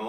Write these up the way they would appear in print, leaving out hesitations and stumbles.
9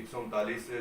139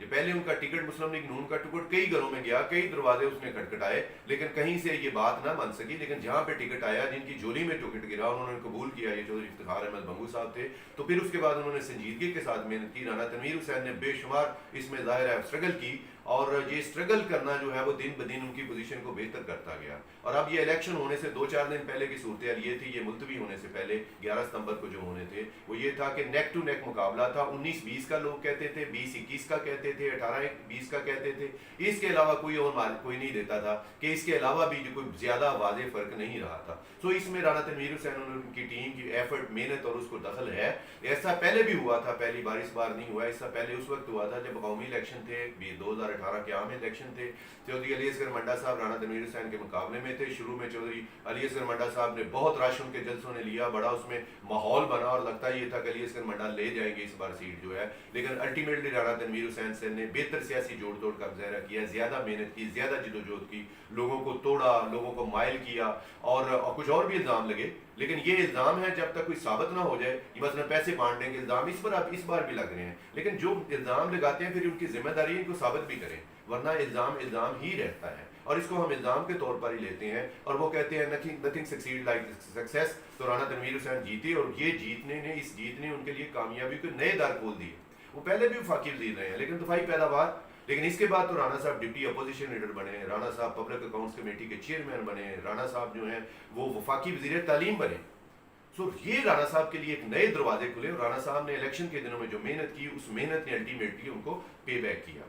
جو پہلے ان کا ٹکٹ مسلم لیگ نون کا ٹکٹ کئی گھروں میں گیا, کئی دروازے اس نے کھٹکھٹائے, لیکن کہیں سے یہ بات نہ بن سکی. لیکن جہاں پہ ٹکٹ آیا, جن کی جولی میں ٹکٹ گرا, انہوں نے قبول کیا, یہ چودھری افتخار احمد بنگو صاحب تھے. تو پھر اس کے بعد انہوں نے سنجیدگی کے ساتھ محنت کی. رانا تنویر حسین نے بے شمار اس میں ظاہر ہے اسٹرگل کی, اور یہ اسٹرگل کرنا جو ہے وہ دن بدن ان کی پوزیشن کو بہتر کرتا گیا. اور اب یہ الیکشن ہونے سے 2-4 دن پہلے کی صورتحال یہ تھی, یہ ملتوی ہونے سے پہلے 11 ستمبر کو جو ہونے تھے وہ یہ تھا کہ نیک ٹو نیک مقابلہ تھا. 19-20 کا لوگ کہتے تھے, 20-21 کا کہتے تھے, 18-20 کا کہتے تھے. اس کے علاوہ کوئی نہیں دیتا تھا کہ اس کے علاوہ بھی جو کوئی زیادہ واضح فرق نہیں رہا تھا. سو اس میں رانا تنویر حسین ان کی ٹیم کی ایفرٹ, محنت اور اس کو دخل ہے. ایسا پہلے بھی ہوا تھا, پہلی بار اس بار نہیں ہوا. اس سے پہلے اس وقت ہوا تھا جب قومی الیکشن تھے, 2018 کے عام الیکشن تھے. چودھری علی اصغر منڈا صاحب رانا تنویر حسین کے مقابلے میں تھے. شروع میں چودھری علی اصغر منڈا صاحب نے بہت رش ان کے جلسوں نے لیا, بڑا اس میں ماحول بنا, اور لگتا یہ تھا کہ علی اصغر منڈا لے جائیں گے اس بار سیٹ جو ہے. لیکن الٹیمیٹلی رانا تنویر حسین سے نے بہتر سیاسی جوڑ توڑ کا مظاہرہ کیا, زیادہ محنت کی, زیادہ جدوجہد کی, لوگوں کو توڑا, لوگوں کو مائل کیا, اور کچھ اور بھی الزام لگے. لیکن یہ الزام ہے جب تک کوئی ثابت نہ ہو جائے, یہ مثلا پیسے بانٹنے کے الزام اس بار بھی لگ رہے ہیں, لیکن جو الزام لگاتے ہیں پھر ان کی ذمہ داری ان کو ثابت بھی کریں, ورنہ الزام ہی رہتا ہے, اور اس کو ہم الزام کے طور پر ہی لیتے ہیں. اور وہ کہتے ہیں nothing succeed like success. تو رانا تنویر حسین جیتے, اور یہ اس جیت نے ان کے لیے کامیابی کے نئے در کھول دیے. وہ پہلے بھی وفاقی وزیر رہے ہیں لیکن دفاعی پیداوار, لیکن اس کے بعد تو رانا صاحب ڈپٹی اپوزیشن لیڈر بنے, رانا صاحب پبلک اکاؤنٹس کمیٹی کے چیئرمین بنے, رانا صاحب جو ہیں وہ وفاقی وزیر تعلیم بنے. سو یہ رانا صاحب کے لیے ایک نئے دروازے کھلے, اور رانا صاحب نے الیکشن کے دنوں میں جو محنت کی, اس محنت نے الٹیمیٹلی ان کو پے بیک کیا.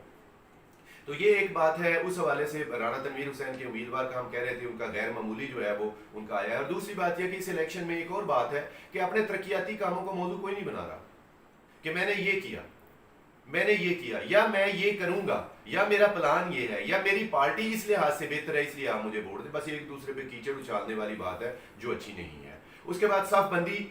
تو یہ ایک بات ہے. اس حوالے سے رانا تنویر حسین کے امیدوار کا ہم کہہ رہے تھے, ان کا غیر معمولی جو ہے وہ ان کا آیا ہے. اور دوسری بات یہ کہ اس الیکشن میں ایک اور بات ہے کہ اپنے ترقیاتی کاموں کو موضوع کوئی نہیں بنا رہا کہ میں نے یہ کیا, یا میں یہ کروں گا, یا میرا پلان یہ ہے, یا میری پارٹی اس لحاظ سے بہتر ہے اس لیے آپ مجھے ووٹ دیں. بس ایک دوسرے پہ کیچڑ اچھالنے والی بات ہے جو اچھی نہیں ہے. اس کے بعد صف بندی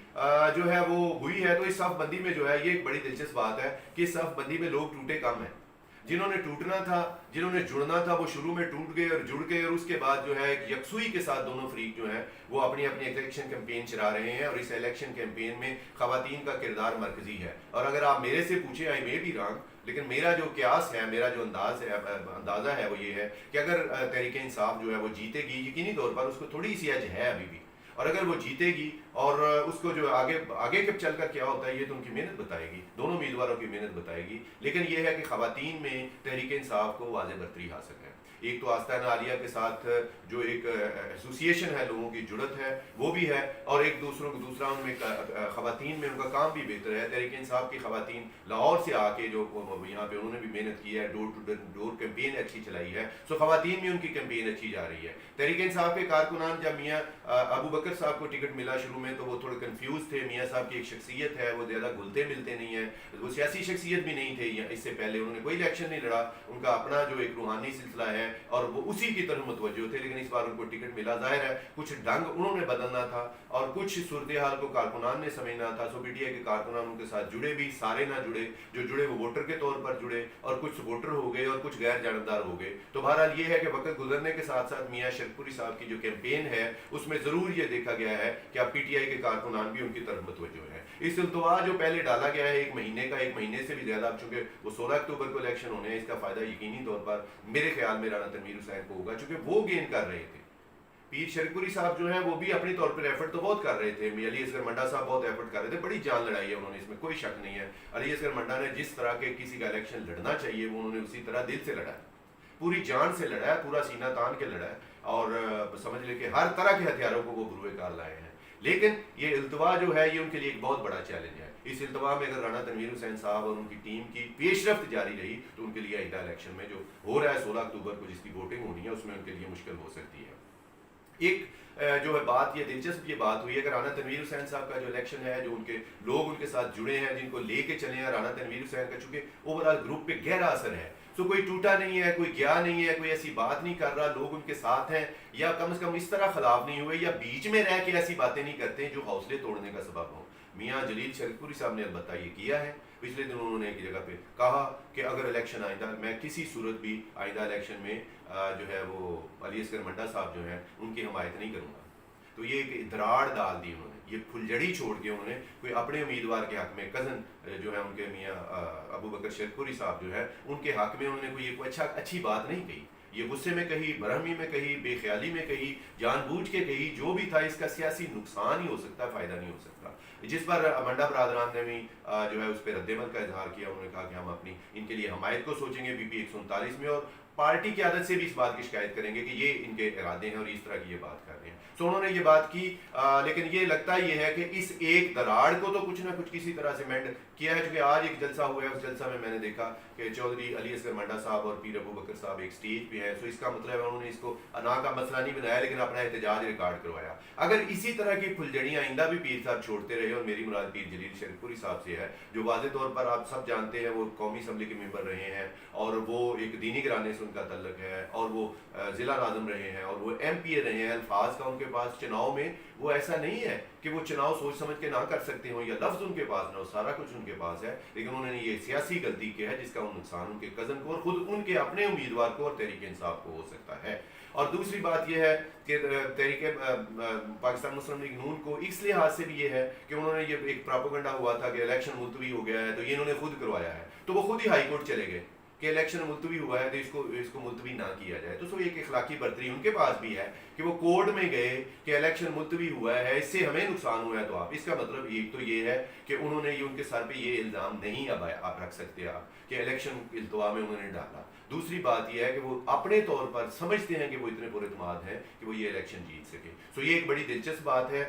جو ہے وہ ہوئی ہے. تو اس صف بندی میں جو ہے یہ ایک بڑی دلچسپ بات ہے کہ اس صف بندی میں لوگ ٹوٹے کم ہیں. جنہوں نے ٹوٹنا تھا, جنہوں نے جڑنا تھا, وہ شروع میں ٹوٹ گئے اور جڑ گئے, اور اس کے بعد جو ہے ایک یکسوئی کے ساتھ دونوں فریق جو ہیں وہ اپنی الیکشن کیمپین چلا رہے ہیں. اور اس الیکشن کیمپین میں خواتین کا کردار مرکزی ہے. اور اگر آپ میرے سے پوچھیں, آئی مے بی رانگ, لیکن میرا جو قیاس ہے, میرا جو اندازہ ہے وہ یہ ہے کہ اگر تحریک انصاف جو ہے وہ جیتے گی, یقینی طور پر اس کو تھوڑی سی ایج ہے ابھی بھی, اور اگر وہ جیتے گی اور اس کو جو آگے کب چل کر کیا ہوتا ہے یہ تو ان کی محنت بتائے گی, دونوں امیدواروں کی محنت بتائے گی. لیکن یہ ہے کہ خواتین میں تحریک انصاف کو واضح برتری حاصل ہے. ایک تو آستانہ عالیہ کے ساتھ جو ایک ایسوسیشن ہے, لوگوں کی جڑت ہے, وہ بھی ہے, اور ایک دوسرا ان میں خواتین میں ان کا کام بھی بہتر ہے. تحریک انصاف کی خواتین لاہور سے آ کے جو یہاں پہ انہوں نے بھی محنت کی ہے, ڈور ٹو ڈور کیمپین اچھی چلائی ہے. سو خواتین میں ان کی کیمپین اچھی جا رہی ہے. تحریک انصاف کے کارکنان, جب میاں ابو بکر صاحب کو ٹکٹ ملا شروع میں تو وہ تھوڑے کنفیوز تھے. میاں صاحب کی ایک شخصیت ہے, وہ زیادہ گھلتے ملتے نہیں ہیں, وہ سیاسی شخصیت بھی نہیں تھے. اس سے پہلے انہوں نے کوئی الیکشن نہیں لڑا, ان کا اپنا جو ایک روحانی سلسلہ ہے اور وہ اسی کی طرف متوجہ تھے. لیکن اس بار ان کو ٹکٹ ملا. ظاہر ہے کچھ ڈھنگ انہوں نے بدلنا تھا اور کچھ صورتحال کو کارکنان نے سمجھنا تھا. سو پی ٹی آئی کے کارکنان ان کے ساتھ جڑے بھی, سارے نہ جڑے, جو جڑے وہ ووٹر کے طور پر جڑے, اور کچھ سپورٹر ہو گئے اور کچھ غیر جانبدار ہو گئے. تو بہرحال یہ ہے کہ وقت گزرنے کے ساتھ ساتھ میاں شرک پوری صاحب کی جو کیمپین ہے اس میں ضرور یہ دیکھا گیا ہے کہ اب پی ٹی آئی کے کارکنان بھی ان کی طرف متوجہ ہیں. اس التوا جو پہلے ڈالا گیا ہے 1 مہینے کا, 1 مہینے سے بھی زیادہ, اب چونکہ وہ 16 اکتوبر کو الیکشن ہونے ہیں, اس کا فائدہ یقینی طور پر میرے خیال میں رانا تنویر حسین کو ہوگا, چونکہ وہ گین کر رہے تھے. پیر شریف پوری صاحب جو ہیں وہ بھی اپنی طور پر ایفرٹ تو بہت کر رہے تھے. علی اصغر منڈا صاحب بہت ایفرٹ کر رہے تھے. بڑی جان لڑائی ہے انہوں نے, اس میں کوئی شک نہیں ہے. علی اصغر منڈا نے جس طرح کے کسی کا الیکشن لڑنا چاہیے وہ انہوں نے اسی طرح دل سے لڑا ہے, پوری جان سے لڑا ہے, پورا سینہ تان کے لڑا ہے, اور سمجھ لے کہ ہر طرح کے ہتھیاروں کو وہ بروئے کار لائے ہیں. لیکن یہ التوا جو ہے یہ ان کے لیے ایک بہت بڑا چیلنج ہے. اس التوا میں اگر رانا تنویر حسین صاحب اور ان کی ٹیم کی پیش رفت جاری رہی تو ان کے لیے آئندہ الیکشن میں جو ہو رہا ہے 16 اکتوبر کو جس کی ووٹنگ ہونی ہے اس میں ان کے لیے مشکل ہو سکتی ہے. ایک جو ہے بات یہ دلچسپ یہ بات ہوئی ہے کہ رانا تنویر حسین صاحب کا جو الیکشن ہے, جو ان کے لوگ ان کے ساتھ جڑے ہیں, جن کو لے کے چلے ہیں, رانا تنویر حسین کا چونکہ اوور آل گروپ پہ گہرا اثر ہے. سو کوئی ٹوٹا نہیں ہے, کوئی گیا نہیں ہے, کوئی ایسی بات نہیں کر رہا, لوگ ان کے ساتھ ہیں, یا کم از کم اس طرح خلاف نہیں ہوئے, یا بیچ میں رہ کے ایسی باتیں نہیں کرتے جو حوصلے توڑنے کا سبب ہوں. میاں جلیل شریف پوری صاحب نے البتہ یہ کیا ہے. پچھلے دن انہوں نے ایک جگہ پہ کہا کہ اگر الیکشن آئندہ, میں کسی صورت بھی آئندہ الیکشن میں جو ہے وہ علی اصغر منڈا صاحب جو ہیں ان کی حمایت نہیں کروں گا. تو یہ ایک دراڑ ڈال دی انہوں نے, یہ پھلجڑی چھوڑ کے انہوں نے کوئی اپنے امیدوار کے حق میں کزن جو ہے ان کے میاں ابو بکر شیخپوری صاحب جو ہے ان کے حق میں انہوں نے کوئی اچھی بات نہیں کہی. یہ غصے میں کہی, برہمی میں کہی, بے خیالی میں کہی, جان بوجھ کے کہی, جو بھی تھا اس کا سیاسی نقصان ہی ہو سکتا ہے, فائدہ نہیں ہو سکتا. جس پر منڈا برادران نے بھی جو ہے اس پہ رد عمل کا اظہار کیا. انہوں نے کہا کہ ہم اپنی ان کے لیے حمایت کو سوچیں گے BP 139 میں, اور پارٹی قیادت سے بھی اس بات کی شکایت کریں گے کہ یہ ان کے ارادے ہیں اور اس طرح کی یہ بات کر رہے ہیں. تو انہوں نے یہ بات کی, لیکن یہ لگتا یہ ہے کہ اس ایک دراڑ کو تو کچھ نہ کچھ کسی طرح سے مینڈ کیا ہے. چونکہ آج ایک جلسہ ہوا ہے, اس جلسہ میں نے دیکھا کہ چودھری علی اصغر منڈا صاحب اور پیر ابو بکر صاحب ایک سٹیج پہ ہیں. سو اس کا مطلب ہے انہوں نے اس کو انا کا مسئلہ نہیں بنایا, لیکن اپنا احتجاج ریکارڈ کروایا. اگر اسی طرح کی پھلجڑیاں آئندہ بھی پیر صاحب چھوڑتے رہے, اور میری مراد پیر جلیل شیخپوری صاحب سے ہے, جو واضح طور پر آپ سب جانتے ہیں وہ قومی اسمبلی کے ممبر رہے ہیں, اور وہ ایک دینی گھرانے سے ان کا تعلق ہے, اور وہ ضلع ناظم رہے ہیں, اور وہ MP رہے ہیں. الفاظ کا ان کے پاس چناؤ میں وہ ایسا نہیں ہے کہ وہ چناؤ سوچ سمجھ کے نہ کر سکتے ہوں, یا لفظ ان کے پاس نہ ہو, سارا کچھ ان کے پاس ہے. لیکن انہوں نے یہ سیاسی غلطی کی ہے جس کا نقصان ان کے کزن کو اور خود ان کے اپنے امیدوار کو اور تحریک انصاف کو ہو سکتا ہے. اور دوسری بات یہ ہے کہ تحریک پاکستان مسلم لیگ نون کو اس لحاظ سے بھی یہ ہے کہ انہوں نے یہ ایک پراپوگنڈا ہوا تھا کہ الیکشن ملتوی ہو گیا ہے, تو یہ انہوں نے خود کروایا ہے. تو وہ خود ہی ہائی کورٹ چلے گئے کہ الیکشن ملتوی ہوا ہے تو اس کو ملتوی نہ کیا جائے. تو ایک اخلاقی برتری ان کے پاس بھی ہے کہ وہ کورٹ میں گئے کہ الیکشن ملتوی ہوا ہے, اس سے ہمیں نقصان ہوا ہے. تو آپ اس کا مطلب ایک تو یہ ہے کہ انہوں نے یہ ان کے سر پہ یہ الزام نہیں اب آپ رکھ سکتے آپ کہ الیکشن التوا میں انہوں نے ڈالا. دوسری بات یہ ہے کہ وہ اپنے طور پر سمجھتے ہیں کہ وہ اتنے پر اعتماد ہیں کہ وہ یہ الیکشن جیت سکے. سو یہ ایک بڑی دلچسپ بات ہے.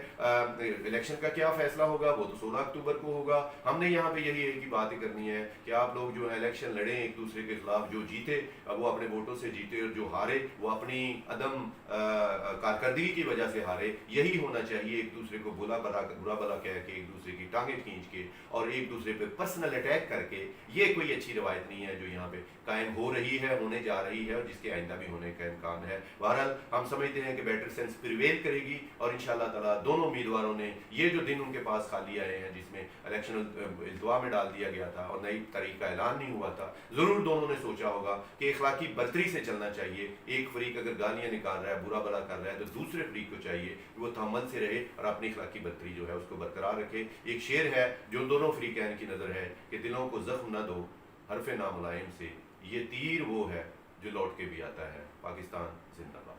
الیکشن کا کیا فیصلہ ہوگا وہ تو 16 اکتوبر کو ہوگا. ہم نے یہاں پہ یہی ایک ہی بات کرنی ہے کہ آپ لوگ جو ہے الیکشن لڑیں ایک دوسرے کے خلاف. جو جیتے وہ اپنے ووٹوں سے جیتے, اور جو ہارے وہ اپنی عدم کارکردگی کی وجہ سے ہارے. یہی ہونا چاہیے. ایک دوسرے کو برا بلا کہہ کے, ایک دوسرے کی ٹانگیں کھینچ کے, اور ایک دوسرے پہ پرسنل اٹیک کر کے, یہ کوئی اچھی روایت نہیں ہے جو یہاں پہ قائم ہو رہی ہے, ہونے جا رہی ہے, اور جس کے آئندہ بھی ہونے کا امکان ہے. بہرحال ہم سمجھتے ہیں کہ بیٹر سینس پریویل کرے گی, اور انشاءاللہ تعالیٰ دونوں امیدواروں نے یہ جو دن ان کے پاس خالی آئے ہیں جس میں الیکشن التوا میں ڈال دیا گیا تھا اور نئی تاریخ کا اعلان نہیں ہوا تھا, ضرور دونوں نے سوچا ہوگا کہ اخلاقی برتری سے چلنا چاہیے. ایک فریق اگر گالیاں نکال رہا ہے, برا بلا کر رہا ہے, تو دوسرے فریق کو چاہیے کہ وہ تحمل سے رہے اور اپنی اخلاقی برتری جو ہے اس کو برقرار رکھے. ایک شعر ہے جو دونوں فریقین کی نظر ہے کہ دلوں کو زخم نہ دو حرف ناملائم سے, یہ تیر وہ ہے جو لوٹ کے بھی آتا ہے. پاکستان زندہ باد.